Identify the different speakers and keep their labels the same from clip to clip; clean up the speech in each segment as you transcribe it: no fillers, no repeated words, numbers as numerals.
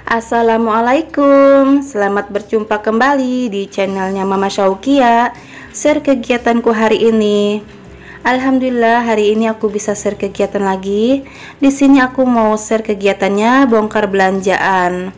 Speaker 1: Assalamualaikum, selamat berjumpa kembali di channelnya Mama Syaukia. Share kegiatanku hari ini. Alhamdulillah hari ini aku bisa share kegiatan lagi. Di sini aku mau share kegiatannya bongkar belanjaan.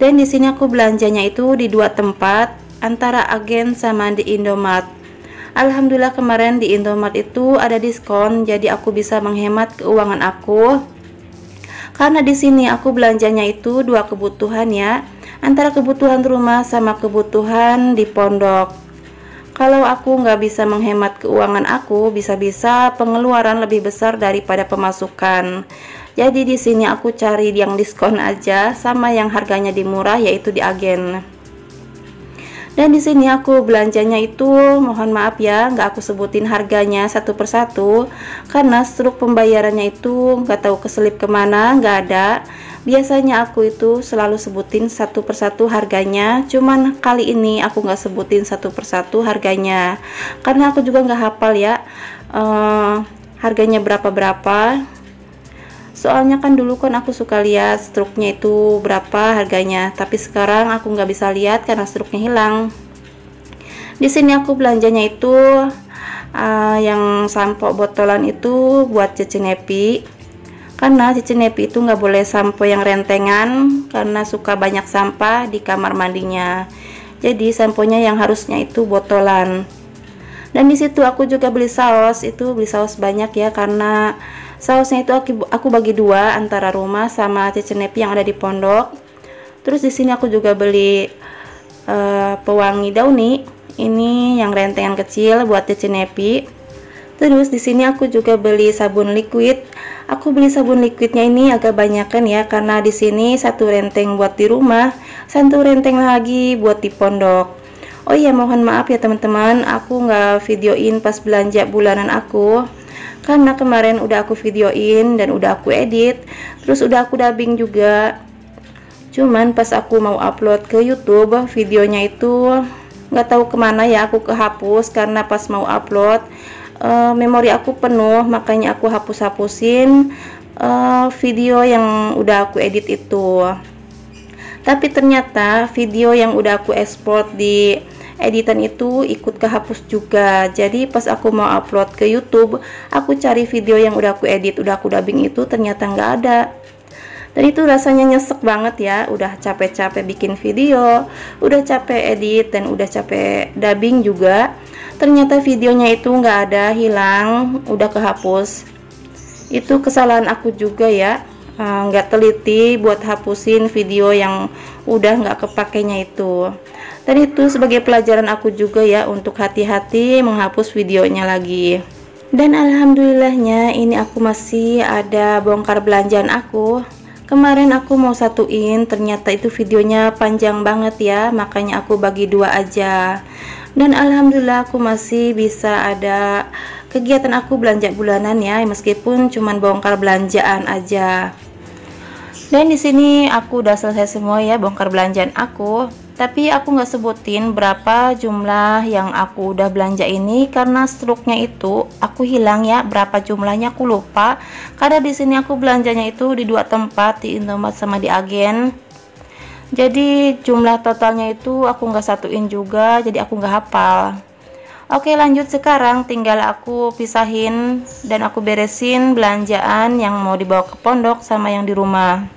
Speaker 1: Dan di sini aku belanjanya itu di dua tempat, antara Agen sama di Indomart. Alhamdulillah kemarin di Indomart itu ada diskon, jadi aku bisa menghemat keuangan aku. Karena di sini aku belanjanya itu dua kebutuhan ya, antara kebutuhan rumah sama kebutuhan di pondok. Kalau aku nggak bisa menghemat keuangan aku, bisa-bisa pengeluaran lebih besar daripada pemasukan. Jadi di sini aku cari yang diskon aja sama yang harganya di murah, yaitu di Agen. Dan di sini aku belanjanya itu, mohon maaf ya, nggak aku sebutin harganya satu persatu karena struk pembayarannya itu nggak tahu keselip kemana, nggak ada. Biasanya aku itu selalu sebutin satu persatu harganya, cuman kali ini aku nggak sebutin satu persatu harganya karena aku juga nggak hafal ya harganya berapa. Soalnya kan dulu kan aku suka lihat struknya itu berapa harganya, tapi sekarang aku nggak bisa lihat karena struknya hilang. Di sini aku belanjanya itu yang sampo botolan itu buat cuci nepi, karena cuci nepi itu nggak boleh sampo yang rentengan karena suka banyak sampah di kamar mandinya. Jadi samponya yang harusnya itu botolan. Dan di situ aku juga beli saus, itu beli saus banyak ya, karena sausnya itu aku bagi dua antara rumah sama cuci nepi yang ada di pondok. Terus di sini aku juga beli pewangi dauni, ini yang rentengan kecil buat cuci nepi. Terus di sini aku juga beli sabun liquid. Aku beli sabun liquidnya ini agak banyakan ya, karena di sini satu renteng buat di rumah, satu renteng lagi buat di pondok. Oh iya, mohon maaf ya teman-teman, aku nggak videoin pas belanja bulanan aku karena kemarin udah aku videoin dan udah aku edit, terus udah aku dubbing juga. Cuman pas aku mau upload ke YouTube, videonya itu nggak tahu kemana ya, aku kehapus karena pas mau upload memori aku penuh, makanya aku hapus-hapusin video yang udah aku edit itu. Tapi ternyata video yang udah aku ekspor di editan itu ikut kehapus juga. Jadi pas aku mau upload ke YouTube, aku cari video yang udah aku edit, udah aku dubbing itu, ternyata nggak ada. Dan itu rasanya nyesek banget ya, udah capek-capek bikin video, udah capek edit, dan udah capek dubbing juga, ternyata videonya itu nggak ada, hilang, udah kehapus. Itu kesalahan aku juga ya, nggak teliti buat hapusin video yang udah nggak kepakainya itu. Dan itu sebagai pelajaran aku juga ya, untuk hati-hati menghapus videonya lagi. Dan alhamdulillahnya ini aku masih ada bongkar belanjaan aku. Kemarin aku mau satuin, ternyata itu videonya panjang banget ya, makanya aku bagi dua aja. Dan alhamdulillah aku masih bisa ada kegiatan aku belanja bulanan ya, meskipun cuman bongkar belanjaan aja. Dan di sini aku udah selesai semua ya bongkar belanjaan aku. Tapi aku nggak sebutin berapa jumlah yang aku udah belanja ini karena struknya itu aku hilang ya, berapa jumlahnya aku lupa. Karena di sini aku belanjanya itu di dua tempat, di Indomart sama di Agen. Jadi jumlah totalnya itu aku nggak satuin juga, jadi aku nggak hafal. Oke, lanjut, sekarang tinggal aku pisahin dan aku beresin belanjaan yang mau dibawa ke pondok sama yang di rumah.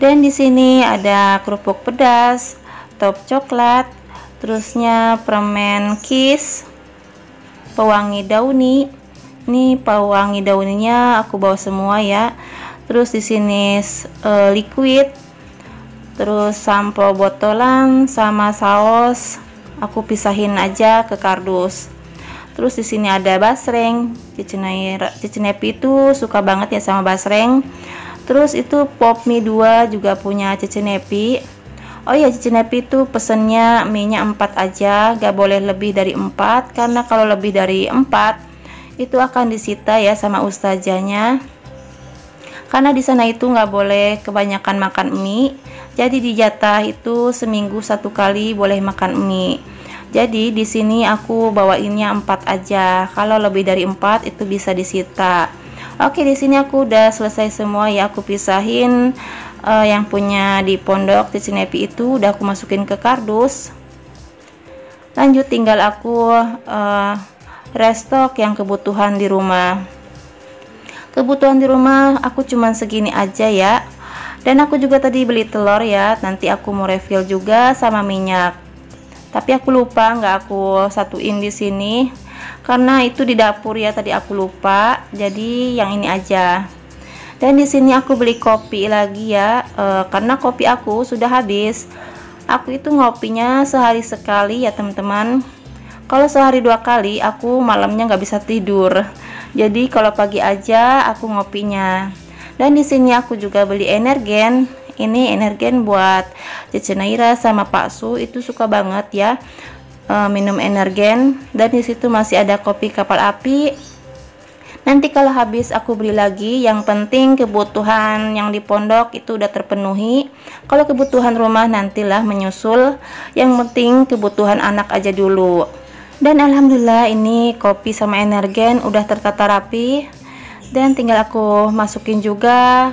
Speaker 1: Dan di sini ada kerupuk pedas, top coklat, terusnya permen kiss, pewangi dauni. Ini pewangi dauninya aku bawa semua ya. Terus di sini liquid, terus sampo botolan sama saus aku pisahin aja ke kardus. Terus di sini ada basreng, cuci nepi itu suka banget ya sama basreng. Terus itu pop mie 2 juga punya cuci nepi. Oh ya, cuci nepi itu pesennya mie nya 4 aja, gak boleh lebih dari 4, karena kalau lebih dari 4 itu akan disita ya sama ustazahnya. Karena di sana itu nggak boleh kebanyakan makan mie, jadi dijatah itu seminggu 1 kali boleh makan mie. Jadi di sini aku bawainnya 4 aja, kalau lebih dari 4 itu bisa disita. Oke, di sini aku udah selesai semua ya, aku pisahin yang punya di pondok Cici Nepi itu udah aku masukin ke kardus. Lanjut tinggal aku restock yang kebutuhan di rumah. Kebutuhan di rumah aku cuman segini aja ya. Dan aku juga tadi beli telur ya, nanti aku mau refill juga sama minyak. Tapi aku lupa nggak aku satuin di sini karena itu di dapur ya, tadi aku lupa. Jadi yang ini aja. Dan di sini aku beli kopi lagi ya, karena kopi aku sudah habis. Aku itu ngopinya sehari sekali ya teman-teman. Kalau sehari 2 kali aku malamnya nggak bisa tidur. Jadi kalau pagi aja aku ngopinya. Dan di sini aku juga beli energen. Ini energen buat Cece Naira sama Pak Su, itu suka banget ya minum energen. Dan di situ masih ada kopi kapal api. Nanti kalau habis aku beli lagi. Yang penting kebutuhan yang di pondok itu udah terpenuhi. Kalau kebutuhan rumah nantilah menyusul. Yang penting kebutuhan anak aja dulu. Dan alhamdulillah ini kopi sama energen udah tertata rapi. Dan tinggal aku masukin juga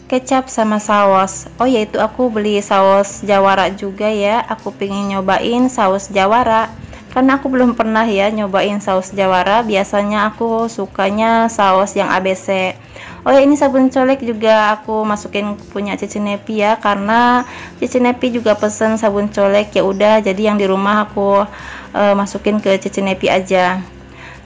Speaker 1: kecap sama saus. Oh ya, itu aku beli saus jawara juga ya. Aku pengen nyobain saus jawara karena aku belum pernah ya nyobain saus jawara. Biasanya aku sukanya saus yang ABC. Oh ya, ini sabun colek juga aku masukin punya Cici Nepi ya, karena Cici Nepi juga pesen sabun colek. Ya udah, jadi yang di rumah aku masukin ke Cici Nepi aja.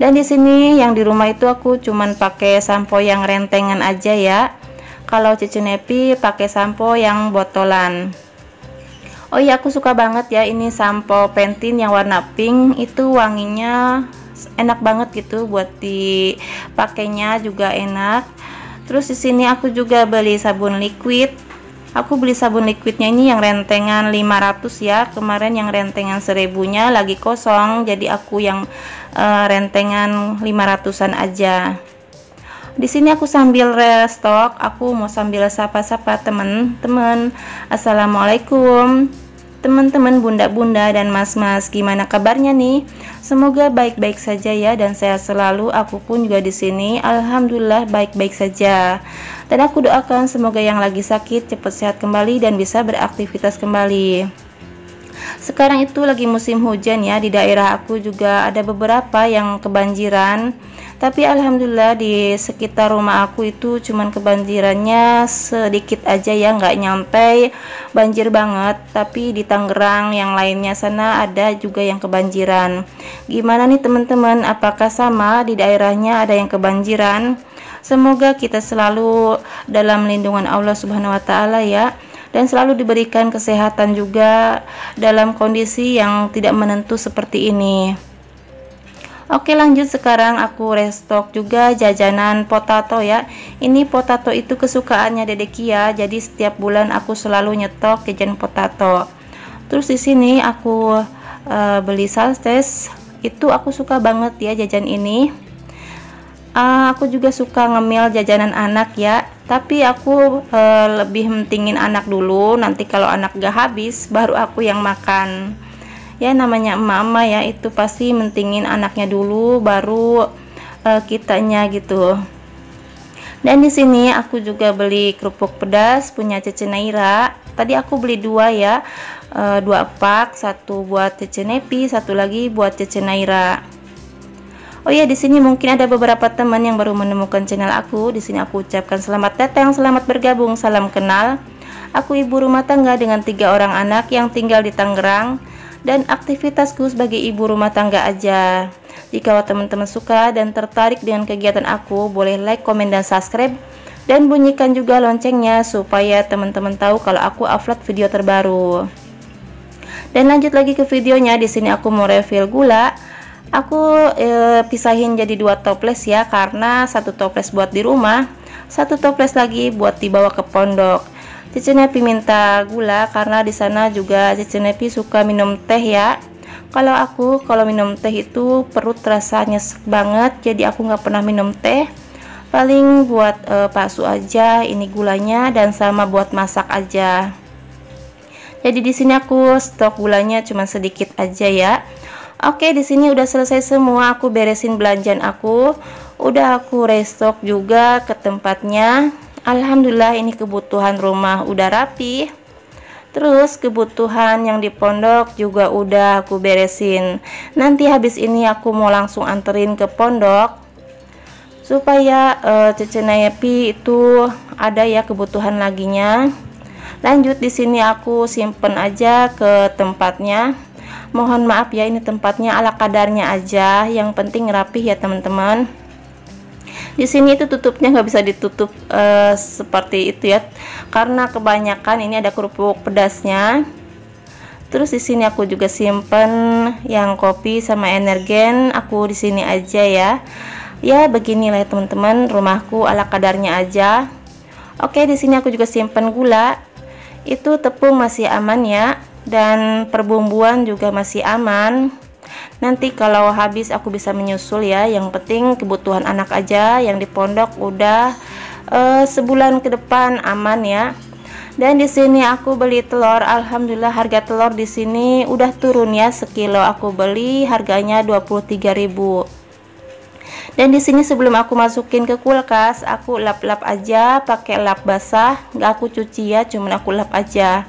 Speaker 1: Dan di sini yang di rumah itu aku cuman pakai sampo yang rentengan aja ya. Kalau Cici Nepi pakai sampo yang botolan. Oh iya, aku suka banget ya ini sampo Pantene yang warna pink, itu wanginya enak banget gitu buat dipakainya juga enak. Terus di sini aku juga beli sabun liquid. Aku beli sabun liquidnya ini yang rentengan 500 ya. Kemarin yang rentengan 1000-nya lagi kosong, jadi aku yang rentengan 500-an aja. Di sini aku sambil restock, aku mau sambil sapa-sapa temen-temen. Assalamualaikum teman-teman, bunda-bunda dan mas-mas, gimana kabarnya nih? Semoga baik-baik saja ya dan sehat selalu. Aku pun juga di sini alhamdulillah baik-baik saja. Dan aku doakan semoga yang lagi sakit cepat sehat kembali dan bisa beraktivitas kembali. Sekarang itu lagi musim hujan ya, di daerah aku juga ada beberapa yang kebanjiran. Tapi alhamdulillah di sekitar rumah aku itu cuman kebanjirannya sedikit aja ya, nggak nyampe banjir banget. Tapi di Tangerang yang lainnya sana ada juga yang kebanjiran. Gimana nih teman-teman, apakah sama di daerahnya ada yang kebanjiran? Semoga kita selalu dalam lindungan Allah Subhanahu wa Ta'ala ya, dan selalu diberikan kesehatan juga dalam kondisi yang tidak menentu seperti ini. Oke, lanjut sekarang aku restock juga jajanan potato ya. Ini potato itu kesukaannya Dede Kia, jadi setiap bulan aku selalu nyetok jajan potato. Terus di sini aku beli saltes, itu aku suka banget ya jajan ini. Aku juga suka ngemil jajanan anak ya, tapi aku lebih mentingin anak dulu. Nanti kalau anak gak habis baru aku yang makan. Ya namanya emak-emak ya, itu pasti mentingin anaknya dulu baru kitanya gitu. Dan di sini aku juga beli kerupuk pedas punya Cece Naira. Tadi aku beli 2 ya, 2 pak, 1 buat Cece Nepi, 1 lagi buat Cece Naira. Oh ya, di sini mungkin ada beberapa teman yang baru menemukan channel aku. Di sini aku ucapkan selamat datang, selamat bergabung, salam kenal. Aku ibu rumah tangga dengan 3 orang anak yang tinggal di Tangerang. Dan aktivitasku sebagai ibu rumah tangga aja. Jika teman-teman suka dan tertarik dengan kegiatan aku, boleh like, komen, dan subscribe. Dan bunyikan juga loncengnya supaya teman-teman tahu kalau aku upload video terbaru. Dan lanjut lagi ke videonya. Di sini aku mau refill gula. Aku pisahin jadi 2 toples ya, karena 1 toples buat di rumah, 1 toples lagi buat dibawa ke pondok. Cici Nepi minta gula karena di sana juga Cici Nepi suka minum teh ya. Kalau minum teh itu perut terasa nyesek banget, jadi aku nggak pernah minum teh. Paling buat Pak Su aja ini gulanya, dan sama buat masak aja. Jadi di sini aku stok gulanya cuma sedikit aja ya. Oke, di sini udah selesai semua, aku beresin belanjaan aku. Udah aku restock juga ke tempatnya. Alhamdulillah ini kebutuhan rumah udah rapi. Terus kebutuhan yang di pondok juga udah aku beresin. Nanti habis ini aku mau langsung anterin ke pondok supaya Cece Nayepi itu ada ya kebutuhan laginya. Lanjut di sini aku simpen aja ke tempatnya. Mohon maaf ya, ini tempatnya ala kadarnya aja. Yang penting rapih ya teman-teman. Di sini itu tutupnya nggak bisa ditutup seperti itu ya, karena kebanyakan ini ada kerupuk pedasnya. Terus di sini aku juga simpen yang kopi sama energen, aku di sini aja ya. Ya beginilah ya teman-teman, rumahku ala kadarnya aja. Oke, di sini aku juga simpen gula. Itu tepung masih aman ya, dan perbumbuan juga masih aman. Nanti kalau habis aku bisa menyusul ya. Yang penting kebutuhan anak aja yang di pondok udah sebulan ke depan aman ya. Dan di sini aku beli telur. Alhamdulillah harga telur di sini udah turun ya. Sekilo aku beli harganya 23.000. Dan di sini sebelum aku masukin ke kulkas, aku lap-lap aja pakai lap basah, nggak aku cuci ya, cuman aku lap aja.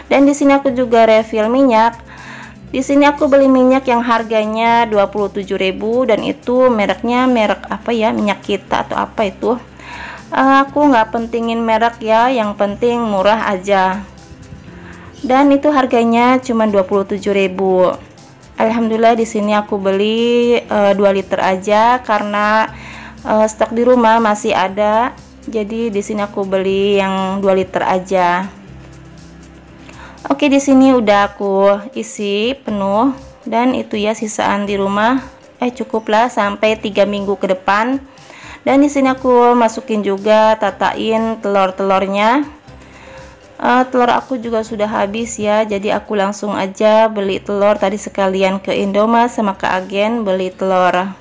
Speaker 1: Dan di sini aku juga refill minyak. Di sini aku beli minyak yang harganya 27.000 dan itu mereknya merek apa ya, minyak kita atau apa itu. Aku nggak pentingin merek ya, yang penting murah aja. Dan itu harganya cuma 27.000. Alhamdulillah di sini aku beli 2 liter aja karena stok di rumah masih ada. Jadi di sini aku beli yang 2 liter aja. Oke, di sini udah aku isi penuh dan itu ya sisaan di rumah cukuplah sampai 3 minggu ke depan. Dan di sini aku masukin juga tatain telur-telurnya. Telur aku juga sudah habis ya, jadi aku langsung aja beli telur tadi sekalian ke Indomaret sama ke agen beli telur.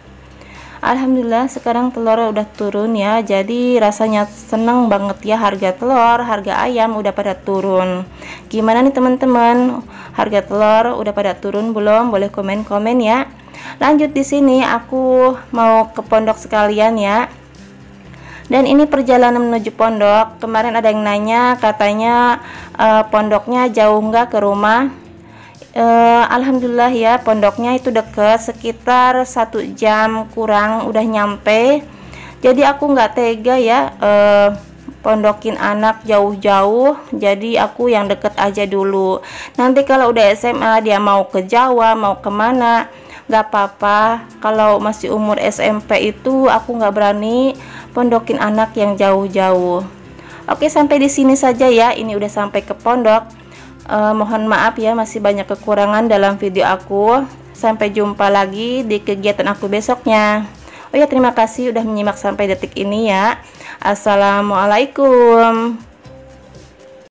Speaker 1: Alhamdulillah sekarang telur udah turun ya, jadi rasanya seneng banget ya, harga telur, harga ayam udah pada turun. Gimana nih teman-teman, harga telur udah pada turun belum? Boleh komen-komen ya. Lanjut di sini aku mau ke pondok sekalian ya. Dan ini perjalanan menuju pondok. Kemarin ada yang nanya katanya pondoknya jauh nggak ke rumah? Alhamdulillah ya, pondoknya itu deket, sekitar 1 jam kurang udah nyampe. Jadi aku nggak tega ya pondokin anak jauh-jauh, jadi aku yang deket aja dulu. Nanti kalau udah SMA dia mau ke Jawa, mau kemana, nggak apa-apa. Kalau masih umur SMP itu aku nggak berani pondokin anak yang jauh-jauh. Oke, sampai di sini saja ya, ini udah sampai ke pondok. Mohon maaf ya, masih banyak kekurangan dalam video aku. Sampai jumpa lagi di kegiatan aku besoknya. Oh ya, terima kasih udah menyimak sampai detik ini ya. Assalamualaikum.